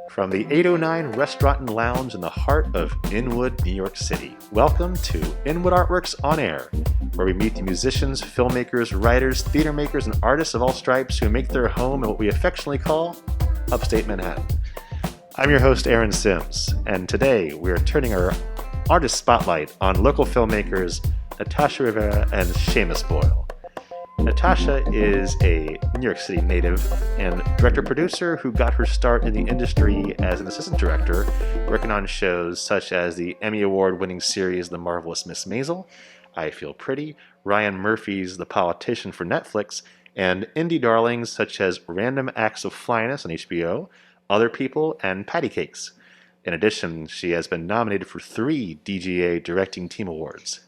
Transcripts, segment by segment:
From the 809 Restaurant and Lounge in the heart of Inwood, New York City, welcome to Inwood Artworks On Air, where we meet the musicians, filmmakers, writers, theater makers, and artists of all stripes who make their home in what we affectionately call Upstate Manhattan. I'm your host, Aaron Sims, and today we are turning our artist spotlight on local filmmakers Natasha Rivera and Seamus Boyle. Natasha is a New York City native and director-producer who got her start in the industry as an assistant director, working on shows such as the Emmy Award Winning Series The Marvelous Miss Maisel, I Feel Pretty, Ryan Murphy's The Politician for Netflix, and indie darlings such as Random Acts of Flyness on HBO, Other People, and Patty Cakes. In addition, she has been nominated for 3 DGA Directing Team Awards.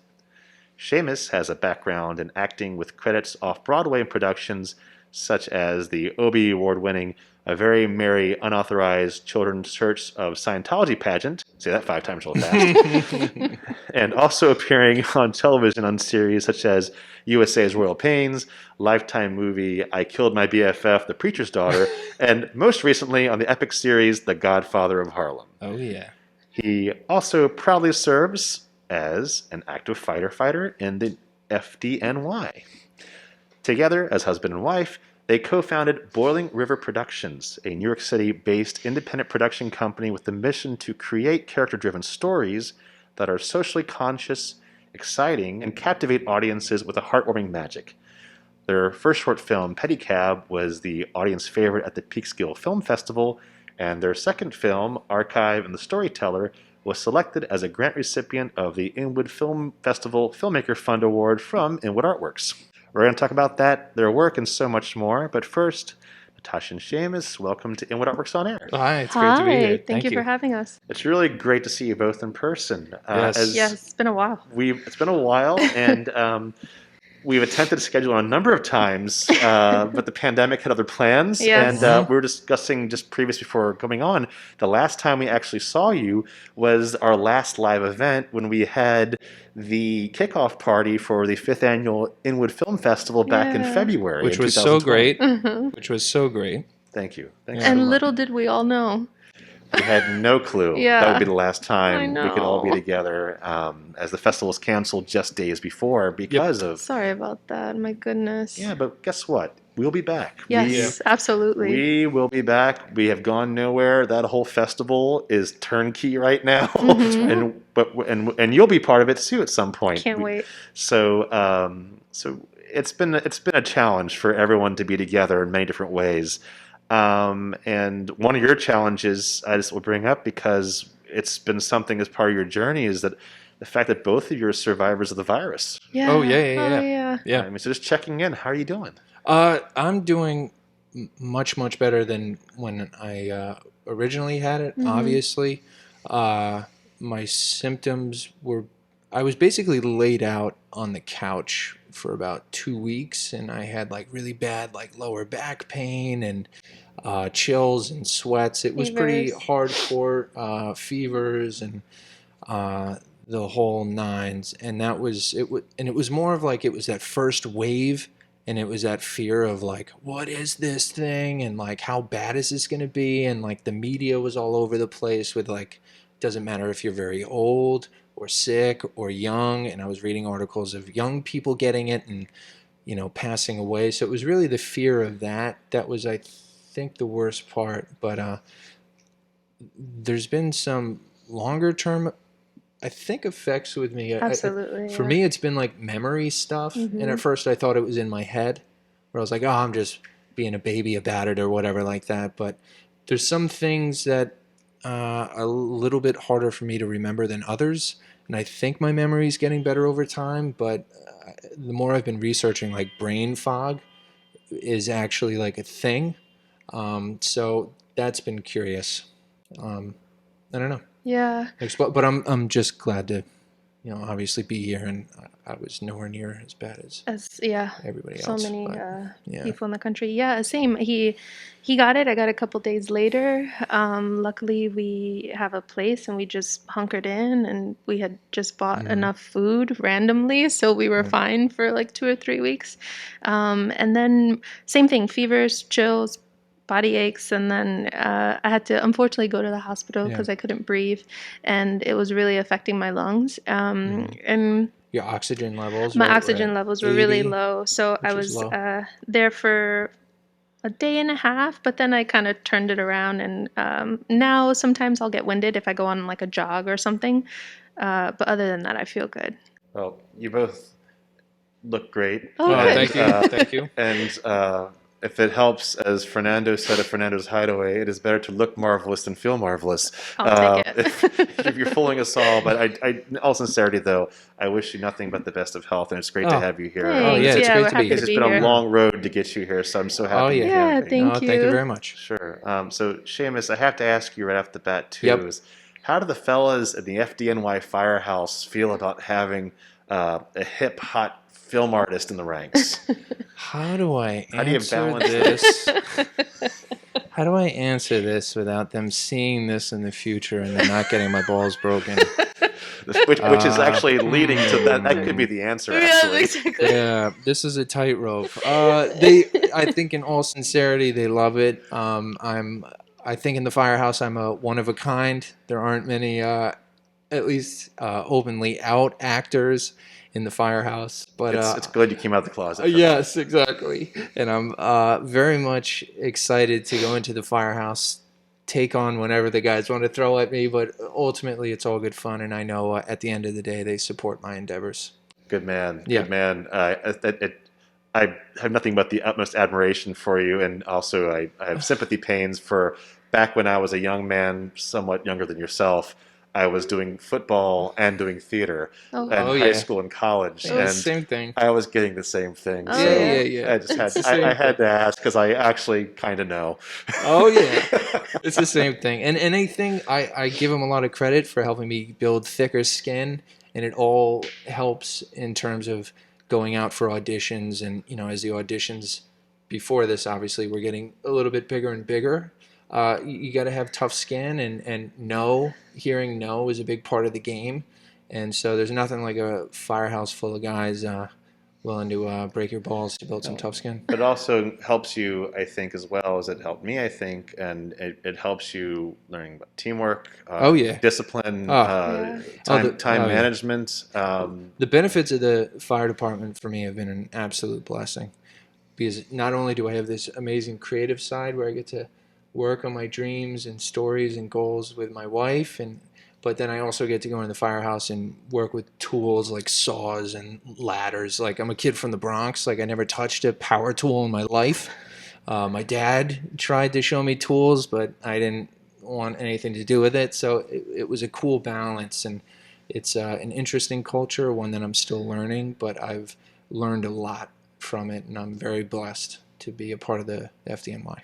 Seamus has a background in acting with credits off-Broadway and productions such as the Obie Award-winning A Very Merry Unauthorized Children's Church of Scientology pageant, say that 5 times real fast, and also appearing on television on series such as USA's Royal Pains, Lifetime movie I Killed My BFF, The Preacher's Daughter, and most recently on the epic series The Godfather of Harlem. Oh, yeah. He also proudly serves as an active fighter in the FDNY. Together, as husband and wife, they co-founded Boiling River Productions, a New York City-based independent production company with the mission to create character-driven stories that are socially conscious, exciting, and captivate audiences with a heartwarming magic. Their first short film, Pedicab, was the audience favorite at the Peekskill Film Festival, and their second film, Archive and the Storyteller, was selected as a grant recipient of the Inwood Film Festival Filmmaker Fund Award from Inwood Artworks. We're going to talk about that, their work, and so much more. But first, Natasha and Seamus, welcome to Inwood Artworks On Air. Hi, it's great to be here. Thank you for having us. It's really great to see you both in person. Yes. Yes, it's been a while. It's been a while, and we've attempted to schedule a number of times, but the pandemic had other plans. Yes. And we were discussing just previous before coming on, the last time we actually saw you was our last live event when we had the kickoff party for the 5th annual Inwood Film Festival back in February. Which in was so 2020. great. Mm-hmm. Which was so great. Thank you. Thanks And so much. little did we all know. We had no clue Yeah. that would be the last time I we could all be know. together, as the festival was canceled just days before because of... Sorry about that. My goodness. Yeah, but guess what? We'll be back. Yes, absolutely. We will be back. We have gone nowhere. That whole festival is turnkey right now, Mhm. and you'll be part of it too at some point. Can't wait. So it's been a challenge for everyone to be together in many different ways. And one of your challenges I just will bring up because it's been something as part of your journey is that the fact that both of you are survivors of the virus. Yeah. Oh, yeah. Yeah. I mean, so just checking in. How are you doing? I'm doing much, much better than when I originally had it, obviously. My symptoms were... I was basically laid out on the couch for about 2 weeks, and I had like really bad like lower back pain and chills and sweats. It was pretty Fevers. hardcore, fevers and the whole nines. And that was it. And it was more of like it was that first wave, and it was that fear of like, what is this thing, and like how bad is this going to be? And like the media was all over the place with like, doesn't matter if you're very old or sick or young, and I was reading articles of young people getting it and, you know, passing away. So it was really the fear of that was, I think, the worst part. But there's been some longer term, I think, effects with me. Absolutely. For me, it's been like memory stuff. And at first I thought it was in my head, where I was like, oh, I'm just being a baby about it or whatever like that. But there's some things that a little bit harder for me to remember than others, and I think my memory is getting better over time, but the more I've been researching, like brain fog is actually like a thing, so that's been curious. I don't know. Yeah. But I'm just glad to, you know, obviously be here, and I was nowhere near as bad as everybody else. So many yeah. people in the country. Yeah, same. He got it. I got it a couple days later. Luckily, we have a place, and we just hunkered in, and we had just bought enough food randomly, so we were fine for like 2 or 3 weeks. And then same thing, fevers, chills, body aches, and then I had to unfortunately go to the hospital because I couldn't breathe, and it was really affecting my lungs. And your oxygen levels, my right? oxygen levels were really 80, low, so I which is was low. there for a day and a half, but then I kind of turned it around, and now sometimes I'll get winded if I go on like a jog or something. But other than that, I feel good. Well, you both look great. Oh, Oh, good. thank you, thank you. And if it helps, as Fernando said of Fernando's Hideaway, it is better to look marvelous than feel marvelous. I'll take it. if you're fooling us all, but in all sincerity, though, I wish you nothing but the best of health, and it's great to have you here. Thanks. Oh, yeah, it's great we're to be happy here. It's to just be been here. a long road to get you here, so I'm so happy. Oh, you yeah. Yeah, came. thank Thank you you. very much. Sure. So, Seamus, I have to ask you right off the bat, too, Yep. is how do the fellas in the FDNY Firehouse feel about having a hip, hot film artist in the ranks? How do I How do you answer balance this? How do I answer this without them seeing this in the future and then not getting my balls broken? Which is actually leading to that. That could be the answer, Yeah, actually. exactly. Yeah, this is a tightrope. I think, in all sincerity, they love it. I think in the Firehouse, I'm a one of a kind. There aren't many, at least openly out actors in the Firehouse. But It's good you came out of the closet. For yes, exactly. And I'm very much excited to go into the Firehouse, take on whenever the guys want to throw at me. But ultimately, it's all good fun, and I know at the end of the day, they support my endeavors. that. Good man. Yeah. Good man. I have nothing but the utmost admiration for you, and also I have sympathy pains for back when I was a young man, somewhat younger than yourself. I was doing football and doing theater in high school and college, and Same thing. I was getting the same thing. Oh, So yeah. I just It's the had same I had thing. to ask because I actually kind of know. Oh yeah, it's the same thing. And anything, I give them a lot of credit for helping me build thicker skin, and it all helps in terms of going out for auditions. And as the auditions before this, obviously, were getting a little bit bigger and bigger. You got to have tough skin, and hearing no is a big part of the game. And so there's nothing like a firehouse full of guys willing to break your balls to build some tough skin. But it also helps you, I think, as well as it helped me, I think, and it helps you learning about teamwork, discipline, time management. The benefits of the fire department for me have been an absolute blessing, because not only do I have this amazing creative side where I get to work on my dreams and stories and goals with my wife, but then I also get to go in the firehouse and work with tools like saws and ladders. Like, I'm a kid from the Bronx. Like, I never touched a power tool in my life. My dad tried to show me tools, but I didn't want anything to do with it. So it was a cool balance, and it's an interesting culture, one that I'm still learning, but I've learned a lot from it, and I'm very blessed to be a part of the FDNY.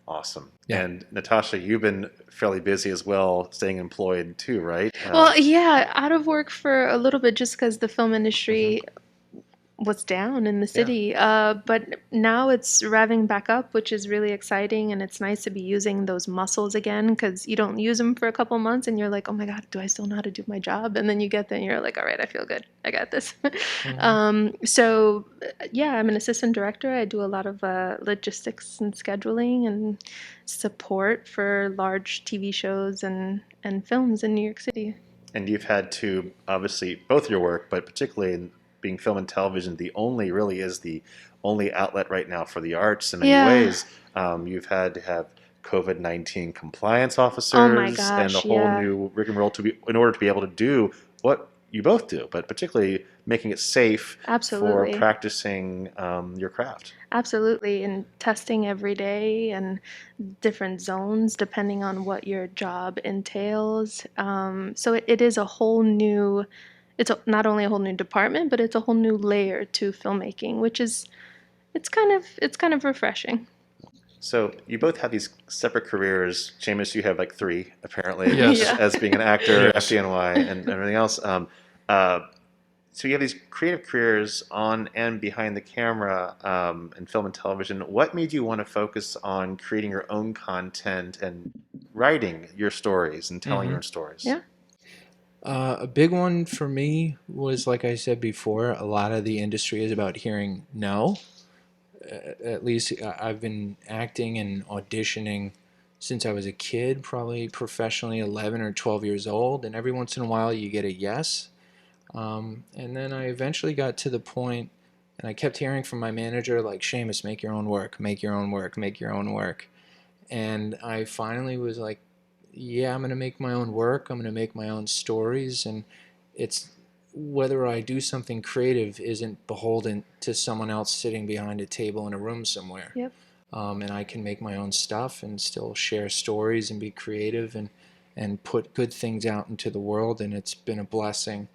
Awesome. Yeah. And Natasha, you've been fairly busy as well, staying employed too, right? Well, yeah, out of work for a little bit just because the film industry was down in the city. But now it's revving back up, which is really exciting. And it's nice to be using those muscles again, because you don't use them for a couple months and you're like, oh my God, do I still know how to do my job? And then you get there and you're like, all right, I feel good. I got this. So yeah, I'm an assistant director. I do a lot of logistics and scheduling and support for large TV shows and films in New York City. And you've had to, obviously, both your work, but particularly in being film and television, the only outlet right now for the arts in many ways. You've had to have COVID-19 compliance officers and a whole new rigmarole in order to be able to do what you both do, but particularly making it safe for practicing your craft. Absolutely, and testing every day and different zones depending on what your job entails. So it is a whole new, not only a whole new department, but it's a whole new layer to filmmaking, which is, it's kind of refreshing. So you both have these separate careers. Seamus, you have like 3 apparently, Yes. as being an actor, FDNY, and everything else. So you have these creative careers on and behind the camera in film and television. What made you want to focus on creating your own content and writing your stories and telling your own stories? Yeah. A big one for me was, like I said before, a lot of the industry is about hearing no. at least I've been acting and auditioning since I was a kid, probably professionally 11 or 12 years old, and every once in a while you get a yes. And then I eventually got to the point, and I kept hearing from my manager, like, Seamus, make your own work, make your own work, make your own work. And I finally was like, yeah, I'm going to make my own work. I'm going to make my own stories. And it's whether I do something creative isn't beholden to someone else sitting behind a table in a room somewhere. Yep. And I can make my own stuff and still share stories and be creative and put good things out into the world. And it's been a blessing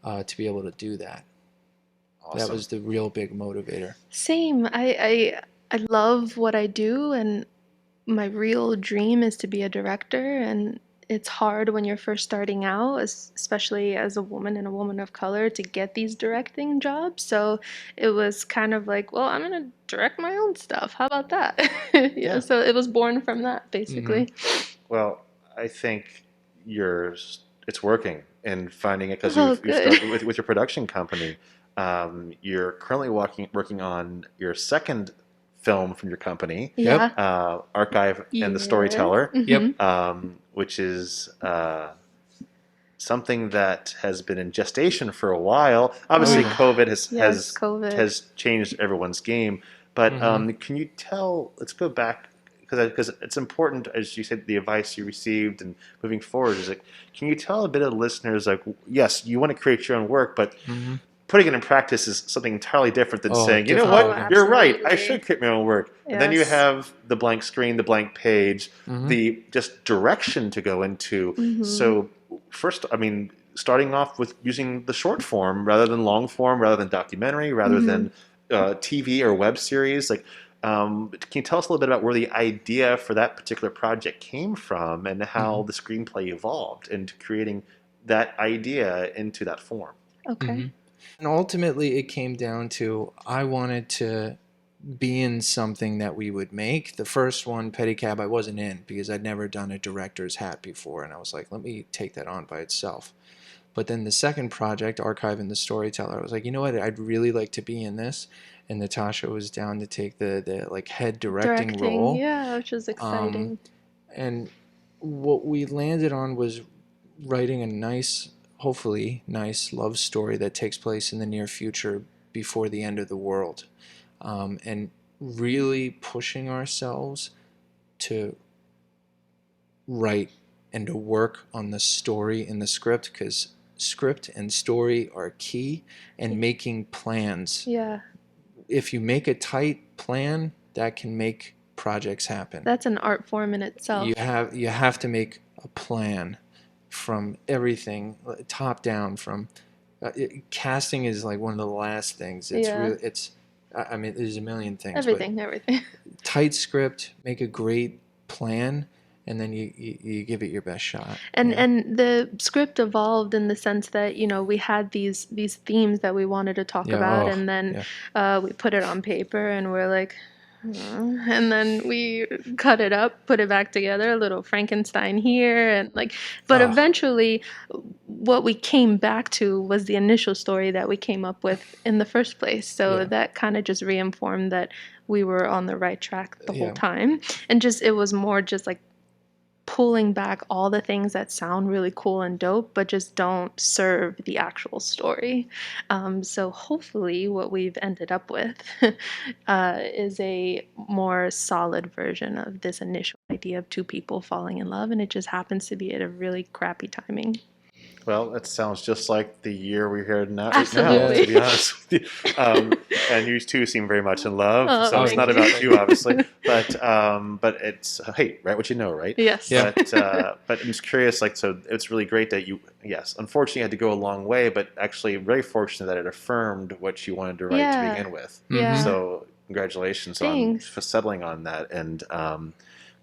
to be able to do that. Awesome. That was the real big motivator. Same. I love what I do, and my real dream is to be a director. And it's hard when you're first starting out, especially as a woman and a woman of color, to get these directing jobs. So it was kind of like, well, I'm going to direct my own stuff. How about that? Yeah. So it was born from that, basically. Mm-hmm. Well, I think it's working in finding it because you've started with your production company. You're currently working on your second film from your company, Yeah. Archive and the Storyteller, which is something that has been in gestation for a while. Obviously, COVID has changed everyone's game. But can you tell? Let's go back because it's important, as you said, the advice you received and moving forward. Is like, can you tell a bit of listeners, like, yes, you want to create your own work, but putting it in practice is something entirely different than saying, you know what, you're right, I should create my own work. Yes. And then you have the blank screen, the blank page, the just direction to go into. So first, I mean, starting off with using the short form rather than long form, rather than documentary, rather than TV or web series. Like, can you tell us a little bit about where the idea for that particular project came from and how the screenplay evolved into creating that idea into that form? Okay. And ultimately, it came down to I wanted to be in something that we would make. The first one, Pedicab, I wasn't in because I'd never done a director's hat before. And I was like, let me take that on by itself. But then the second project, Archive and the Storyteller, I was like, you know what? I'd really like to be in this. And Natasha was down to take the like head directing role. Yeah, which is exciting. And what we landed on was writing a nice, hopefully nice love story that takes place in the near future before the end of the world. And really pushing ourselves to write and to work on the story in the script, because script and story are key, and making plans. Yeah. If you make a tight plan, that can make projects happen. That's an art form in itself. You have to make a plan from everything, top down. From casting is like one of the last things. I mean, there's a million things. Everything. Tight script, make a great plan, and then you give it your best shot. And the script evolved in the sense that, you know, we had these themes that we wanted to talk about, and then we put it on paper, and we're like, and then we cut it up, put it back together, a little Frankenstein here, and like, but eventually what we came back to was the initial story that we came up with in the first place. So that kind of just reinformed that we were on the right track the whole time. And just, it was more just like pulling back all the things that sound really cool and dope, but just don't serve the actual story. So hopefully what we've ended up with is a more solid version of this initial idea of two people falling in love, and it just happens to be at a really crappy timing. Well, that sounds just like the year we're here now, Absolutely. to be honest with you. And you two seem very much in love, so it's not about you, obviously. But it's, hey, write what you know, right? Yes. Yeah. But I'm just curious, like, so it's really great that you, yes, unfortunately you had to go a long way, but actually very fortunate that it affirmed what you wanted to write to begin with. Yeah. So congratulations for settling on that. And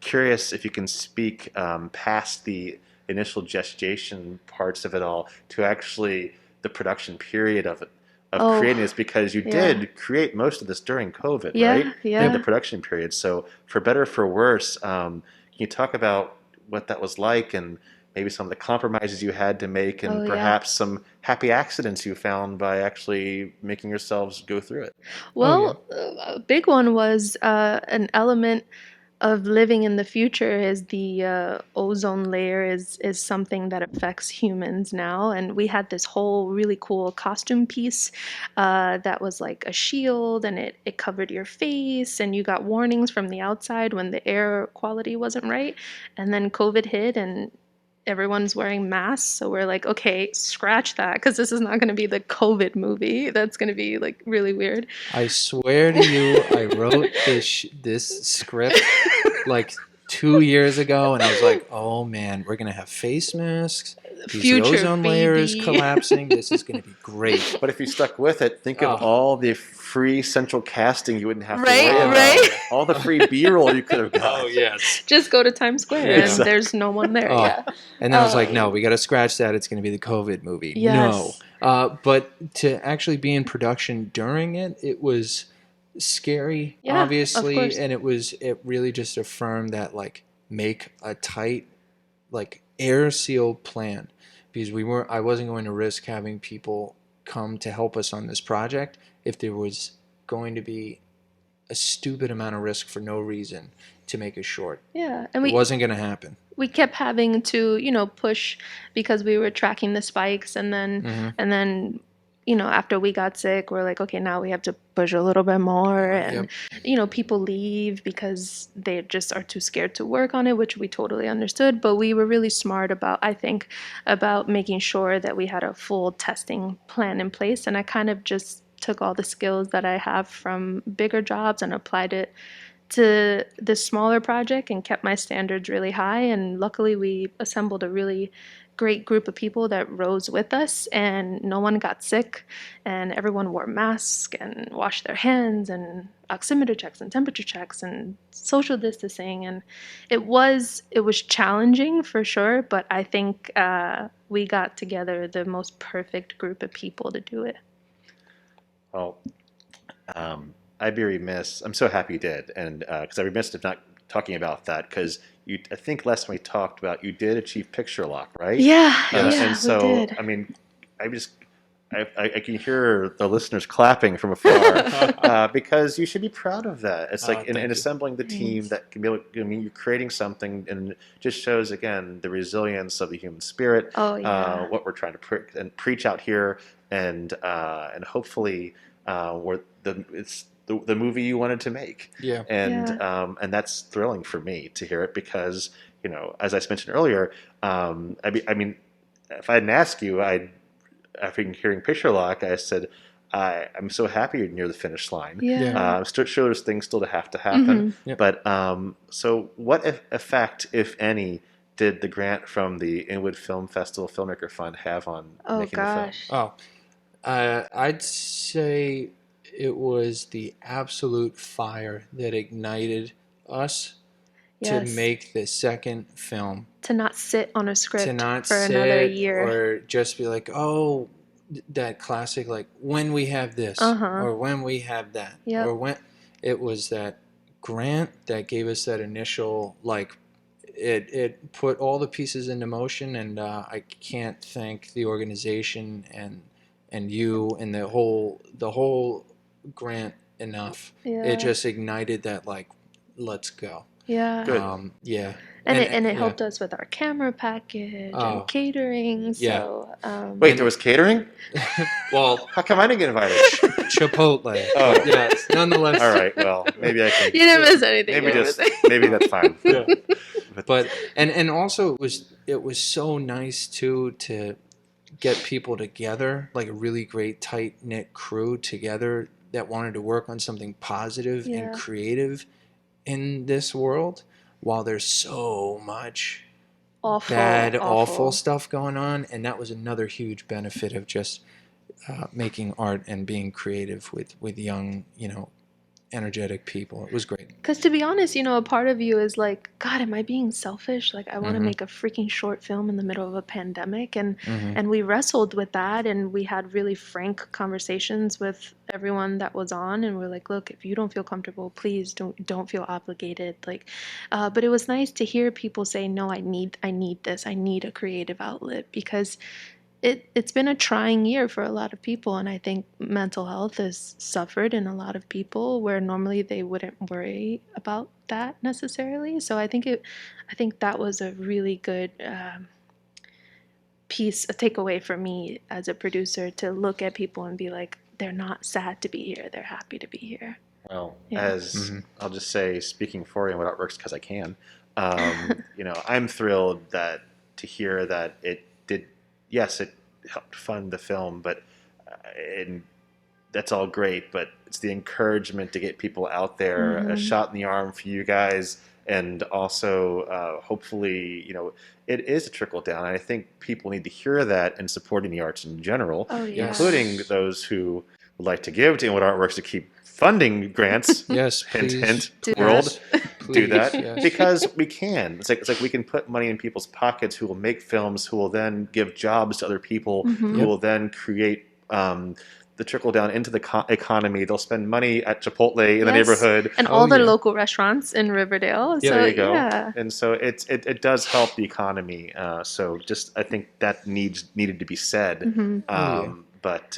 curious if you can speak past the initial gestation parts of it all to actually the production period of it, creating this, because you did create most of this during COVID, right? Yeah. In the production period. So for better or for worse, can you talk about what that was like and maybe some of the compromises you had to make, and Oh, yeah. perhaps some happy accidents you found by actually making yourselves go through it. Well, a big one was an element of living in the future is the ozone layer is something that affects humans now, and we had this whole really cool costume piece that was like a shield, and it covered your face, and you got warnings from the outside when the air quality wasn't right, and then COVID hit and everyone's wearing masks, so we're like, okay, scratch that, because this is not going to be the COVID movie. That's going to be like really weird. I swear to you, I wrote this script like 2 years ago, and I was like, oh man, we're going to have face masks. The Future ozone layer is baby. collapsing. This is going to be great. But if you stuck with it, think of Oh. all the free central casting you wouldn't have to Right, worry about. right. All the free B-roll you could have got. Oh, yes. Just go to Times Square Yeah. and there's no one there. Oh. Yeah. And then I was like, no, we got to scratch that. It's going to be the COVID movie. Yes. No. But to actually be in production during it, it was scary, Yeah, of obviously. course. And it really just affirmed that, like, make a tight, like, air sealed plan. Because I wasn't going to risk having people come to help us on this project if there was going to be a stupid amount of risk for no reason to make it short. Yeah. And It wasn't going to happen. we kept having to, push because we were tracking the spikes, and then after we got sick, we're like, okay, now we have to push a little bit more, and people leave because they just are too scared to work on it, which we totally understood. But we were really smart about making sure that we had a full testing plan in place, and I kind of just took all the skills that I have from bigger jobs and applied it to this smaller project and kept my standards really high. And luckily we assembled a really great group of people that rose with us, and no one got sick, and everyone wore masks and washed their hands and oximeter checks and temperature checks and social distancing. And it was challenging for sure, but I think we got together the most perfect group of people to do it. Well, I'd be remiss. I'm so happy you did, and because I'd be remiss if not talking about that, because I think last time we talked about you did achieve picture lock, right? Yeah, and so we did. I mean, I can hear the listeners clapping from afar because you should be proud of that. It's like in assembling the team that can be able. I mean, you're creating something, and it just shows again the resilience of the human spirit. Oh, yeah. What we're trying to preach out here, and hopefully, it's the movie you wanted to make. Yeah. And that's thrilling for me to hear it because, as I mentioned earlier, I mean, if I hadn't asked you, after hearing Picture Lock, I said, I'm so happy you're near the finish line. Yeah. Sure, there's things still to have to happen. Mm-hmm. Yep. But so what effect, if any, did the grant from the Inwood Film Festival Filmmaker Fund have on making the film? I'd say it was the absolute fire that ignited us to make the second film. To not sit on a script To not for sit another year. or just be like, oh, that classic, like, when we have this or when we have that. Yep. Or when it was that grant that gave us that initial, like, it put all the pieces into motion, and I can't thank the organization and you and the whole grant enough. Yeah. It just ignited that, like, let's go. Yeah. Good. Yeah. And it helped us with our camera package and catering. Yeah. So, Wait, there was catering? Well, How come I didn't get invited? Chipotle. Oh. Yes. Nonetheless. All right. Well, maybe I can. you didn't miss anything. Maybe that's fine. Yeah. But and also it was so nice too to get people together, like a really great tight knit crew together that wanted to work on something positive and creative in this world, while there's so much awful stuff going on. And that was another huge benefit of just making art and being creative with young, energetic people. It was great. Because to be honest, a part of you is like, God, am I being selfish? Like, I want to make a freaking short film in the middle of a pandemic. And we wrestled with that, and we had really frank conversations with everyone that was on, and we're like, look, if you don't feel comfortable, please don't feel obligated. Like, but it was nice to hear people say, no, I need this. I need a creative outlet, because it's been a trying year for a lot of people, and I think mental health has suffered in a lot of people where normally they wouldn't worry about that necessarily. So I think that was a really good piece, a takeaway for me as a producer, to look at people and be like, they're not sad to be here, they're happy to be here. Well, Yeah. as I'll just say, speaking for Inwood Artworks because I can, I'm thrilled that to hear that it did. Yes, it helped fund the film, but and that's all great. But it's the encouragement to get people out there, a shot in the arm for you guys, and also hopefully, it is a trickle down. And I think people need to hear that in supporting the arts in general, including those who would like to give to Inwood Artworks to keep funding grants. Yes, hint, please. hint, Do world. Please, Do that yes. because we can. It's like we can put money in people's pockets who will make films, who will then give jobs to other people, who will then create the trickle down into the economy. They'll spend money at Chipotle in the neighborhood, and all the local restaurants in Riverdale. Yeah, So there you go. yeah, And so it does help the economy. So just I think that needed to be said. But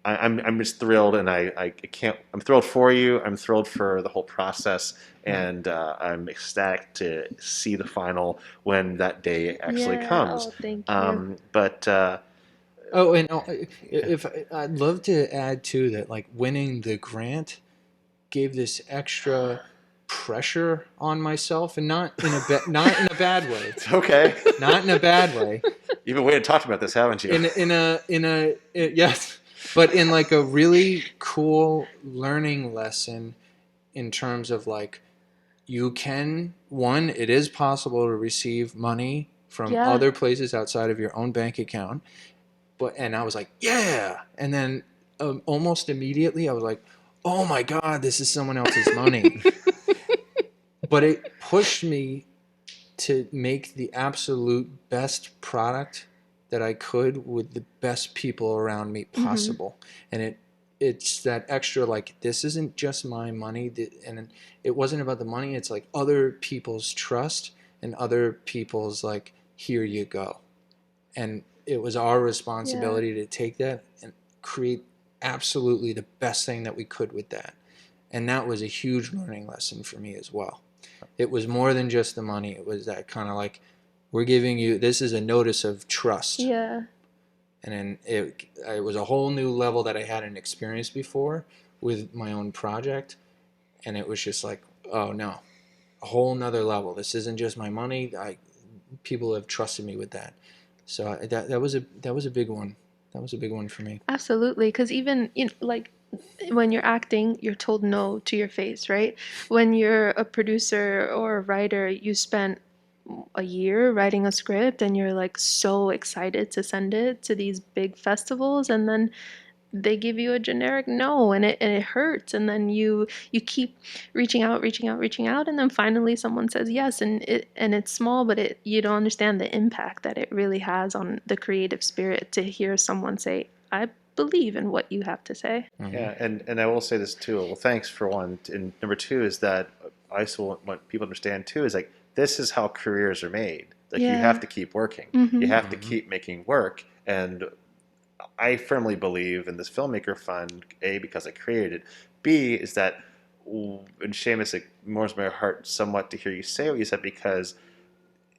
I'm just thrilled, and I can't. I'm thrilled for you. I'm thrilled for the whole process, and I'm ecstatic to see the final when that day actually comes. Oh, thank you. But Oh, and if I'd love to add too that like winning the grant gave this extra pressure on myself, and not in a bad way. It's okay. Not in a bad way. You've been waiting to talk about this, haven't you? Yes, but in like a really cool learning lesson in terms of like it is possible to receive money from other places outside of your own bank account. And I was like, yeah. And then almost immediately I was like, oh my God, this is someone else's money. But it pushed me to make the absolute best product that I could with the best people around me possible. And it's that extra, like, this isn't just my money. And it wasn't about the money. It's like other people's trust and other people's like, here you go. And it was our responsibility to take that and create absolutely the best thing that we could with that. And that was a huge learning lesson for me as well. It was more than just the money. It was that kind of like, we're giving you, this is a notice of trust. Yeah. And then it was a whole new level that I hadn't experienced before with my own project. And it was just like, oh no, a whole nother level. This isn't just my money. People have trusted me with that. So that was a big one. That was a big one for me. Absolutely, because even like when you're acting, you're told no to your face, right? When you're a producer or a writer, you spent a year writing a script, and you're like so excited to send it to these big festivals, and then they give you a generic no, and it hurts, and then you keep reaching out, and then finally someone says yes, and it's small, but you don't understand the impact that it really has on the creative spirit to hear someone say, I believe in what you have to say. Yeah, and I will say this too. Well, thanks for one, and number two is that I also want people to understand too is like this is how careers are made. Like you have to keep working, you have to keep making work, and I firmly believe in this filmmaker fund, A, because I created it, B, is that, and Seamus, it warms my heart somewhat to hear you say what you said, because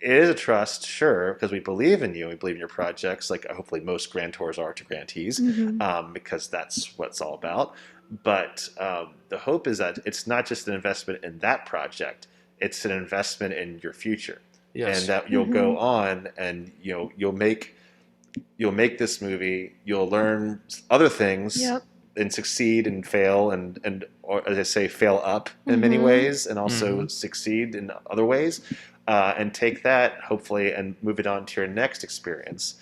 it is a trust, sure, because we believe in you, we believe in your projects, like hopefully most grantors are to grantees, because that's what it's all about. But the hope is that it's not just an investment in that project, it's an investment in your future. Yes. And that you'll go on and you'll make this movie, you'll learn other things and succeed and fail and or as I say, fail up in many ways, and also succeed in other ways, and take that hopefully and move it on to your next experience.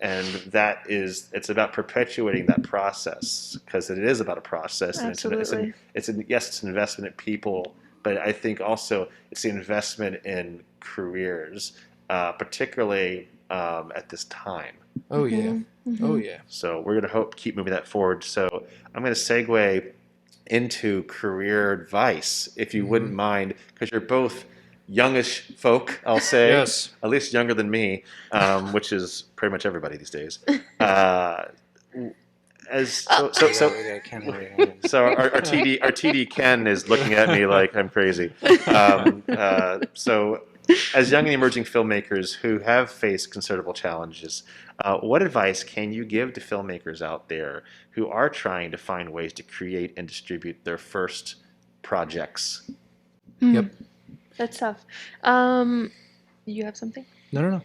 And it's about perpetuating that process, because it is about a process. Absolutely. And it's an investment in people, but I think also it's the investment in careers, particularly at this time. Oh yeah. Oh yeah. So we're going to keep moving that forward. So I'm going to segue into career advice, if you wouldn't mind, because you're both youngish folk, I'll say. Yes. At least younger than me, which is pretty much everybody these days. So our TD Ken is looking at me like I'm crazy. So as young and emerging filmmakers who have faced considerable challenges, what advice can you give to filmmakers out there who are trying to find ways to create and distribute their first projects? Yep. That's tough. You have something? No.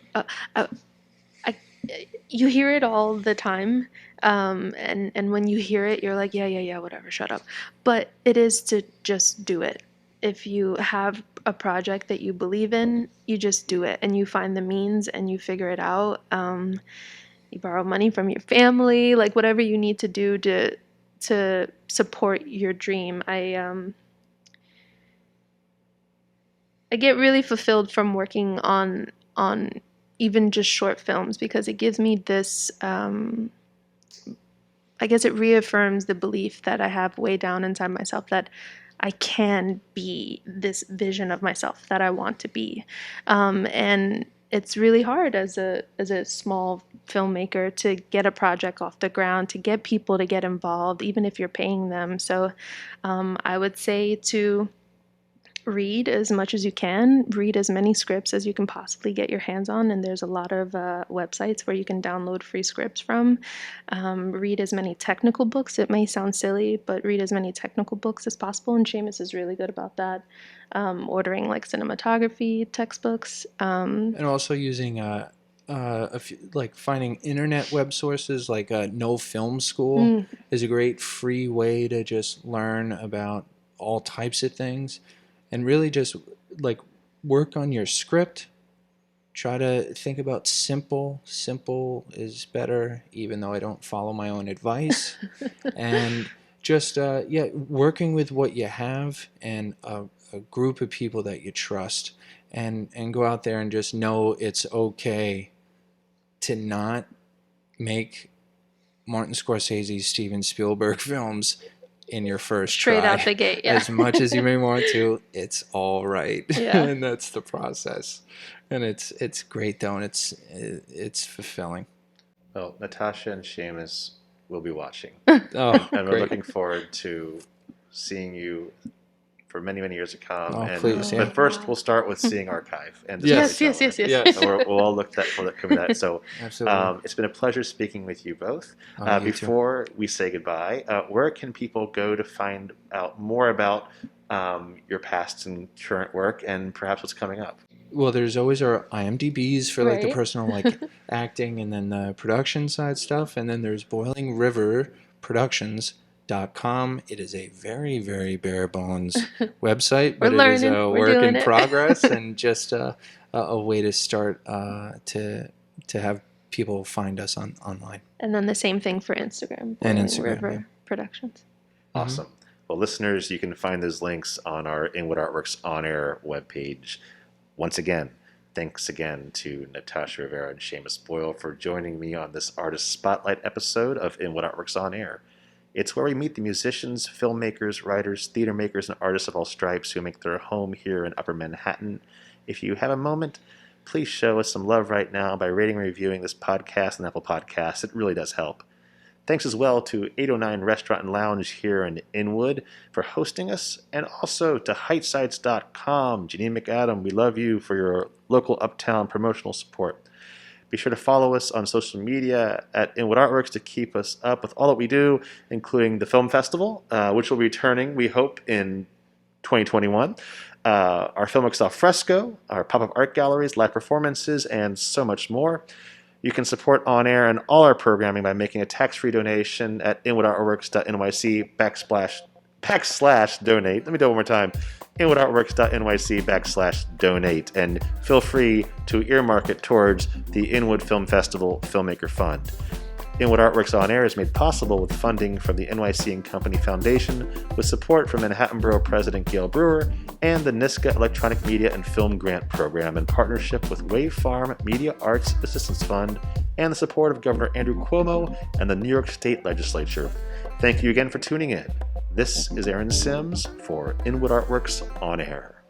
You hear it all the time, and when you hear it, you're like, yeah, whatever, shut up. But it is to just do it. If you have a project that you believe in, you just do it, and you find the means, and you figure it out. You borrow money from your family, like whatever you need to do to support your dream. I get really fulfilled from working on even just short films, because it gives me this, I guess it reaffirms the belief that I have way down inside myself that I can be this vision of myself that I want to be. And it's really hard as a small filmmaker to get a project off the ground, to get people to get involved, even if you're paying them. So I would say to read as much as you can, read as many scripts as you can possibly get your hands on, and there's a lot of websites where you can download free scripts from. Read as many technical books. It may sound silly, but read as many technical books as possible, and Seamus is really good about that. Ordering like cinematography textbooks. And also using a few, like finding internet web sources like No Film School is a great free way to just learn about all types of things. And really just like work on your script. Try to think about simple. Simple is better, even though I don't follow my own advice. And just, working with what you have and a group of people that you trust. And go out there and just know it's okay to not make Martin Scorsese, Steven Spielberg films in your first straight try. Out the gate, yeah. As much as you may want to, it's all right. Yeah. And that's the process. And it's great though, and it's fulfilling. Well, Natasha and Seamus will be watching. Oh, and we're great. looking forward to seeing you for many, many years to come. Oh, please, yeah. But first, we'll start with seeing Archive. And Yes. Yes. So we'll all look for that. So Absolutely. it's been a pleasure speaking with you both. You too. Before we say goodbye, where can people go to find out more about your past and current work and perhaps what's coming up? Well, there's always our IMDb's for like the Right. personal like acting and then the production side stuff. And then there's Boiling River Productions.com. It is a very, very bare bones website, but it is a work in progress and just a way to start to have people find us online. And then the same thing for Instagram. And Boiling Instagram, River yeah. Productions. Awesome. Well, listeners, you can find those links on our Inwood Artworks On Air webpage. Once again, thanks again to Natasha Rivera and Seamus Boyle for joining me on this Artist Spotlight episode of Inwood Artworks On Air. It's where we meet the musicians, filmmakers, writers, theater makers, and artists of all stripes who make their home here in Upper Manhattan. If you have a moment, please show us some love right now by rating and reviewing this podcast on Apple Podcasts. It really does help. Thanks as well to 809 Restaurant and Lounge here in Inwood for hosting us, and also to Heightsides.com. Janine McAdam, we love you for your local uptown promotional support. Be sure to follow us on social media at Inwood Artworks to keep us up with all that we do, including the Film Festival, which will be returning, we hope, in 2021. Our Filmworks Al Fresco, our pop-up art galleries, live performances, and so much more. You can support On Air and all our programming by making a tax-free donation at inwoodartworks.nyc/donate. Let me do it one more time. inwoodartworks.nyc/donate. And feel free to earmark it towards the Inwood Film Festival Filmmaker Fund. Inwood Artworks On Air is made possible with funding from the NYC & Company Foundation, with support from Manhattan Borough President Gail Brewer and the NYSCA Electronic Media and Film Grant Program in partnership with Wave Farm Media Arts Assistance Fund and the support of Governor Andrew Cuomo and the New York State Legislature. Thank you again for tuning in. This is Aaron Sims for Inwood Artworks On Air.